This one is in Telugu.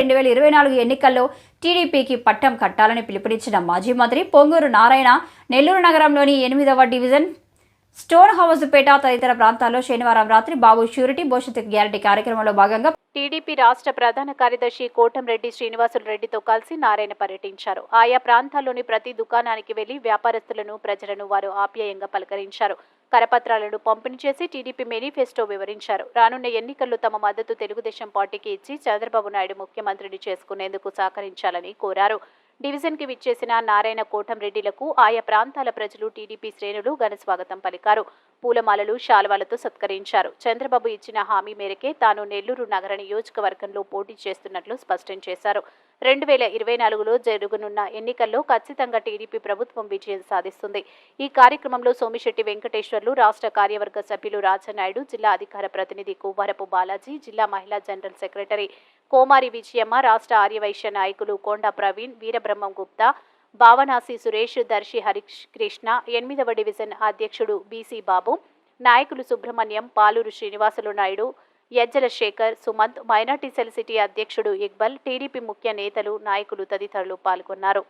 2024 ఎన్నికల్లో టీడీపీకి పట్టం కట్టాలని పిలుపునిచ్చిన మాజీ మంత్రి పొంగూరు నారాయణ నెల్లూరు నగరంలోని 8వ డివిజన్ స్టోన్ హౌస్ పేట తదితర ప్రాంతాల్లో శనివారం రాత్రి బాబు ష్యూరిటీ భవిష్యత్తు గ్యారంటీ కార్యక్రమంలో భాగంగా టీడీపీ రాష్ట్ర ప్రధాన కార్యదర్శి కోటంరెడ్డి శ్రీనివాసులు రెడ్డితో కలిసి నారాయణ పర్యటించారు. ఆయా ప్రాంతాల్లోని ప్రతి దుకాణానికి వెళ్లి వ్యాపారస్తులను, ప్రజలను వారు ఆప్యాయంగా పలకరించారు. కరపత్రాలను పంపిణీ చేసి టీడీపీ మేనిఫెస్టో వివరించారు. రానున్న ఎన్నికల్లో తమ మద్దతు తెలుగుదేశం పార్టీకి ఇచ్చి చంద్రబాబు నాయుడు ముఖ్యమంత్రిని చేసుకునేందుకు సహకరించాలని కోరారు. డివిజన్కి విచ్చేసిన నారాయణ కోటంరెడ్డిలకు ఆయా ప్రాంతాల ప్రజలు, టీడీపీ శ్రేణులు ఘన స్వాగతం పలికారు. పూలమాలలు, శాలువాలతో సత్కరించారు. చంద్రబాబు ఇచ్చిన హామీ మేరకే తాను నెల్లూరు నగర నియోజకవర్గంలో పోటీ చేస్తున్నట్లు స్పష్టం చేశారు. 2024లో జరగనున్న ఎన్నికల్లో ఖచ్చితంగా టీడీపీ ప్రభుత్వం విజయం సాధిస్తుంది. ఈ కార్యక్రమంలో సోమిశెట్టి వెంకటేశ్వర్లు, రాష్ట్ర కార్యవర్గ సభ్యులు రాజనాయుడు, జిల్లా అధికార ప్రతినిధి కువ్వరపు బాలాజీ, జిల్లా మహిళా జనరల్ సెక్రటరీ కోమారి విజయమ్మ, రాష్ట్ర ఆర్యవైశ్య నాయకులు కొండా ప్రవీణ్, వీరబ్రహ్మం గుప్తా, భావనాసి సురేష్, దర్శి హరికృష్ణ, 8వ డివిజన్ అధ్యక్షుడు బీసీ బాబు, నాయకులు Subrahmanyam, Paluru Srinivasulu Naidu, Yajjala Sekhar, Sumanth, minority cell city అధ్యక్షుడు ఇక్బల్, టీడీపీ ముఖ్య నేతలు, నాయకులు తదితరులు పాల్గొన్నారు.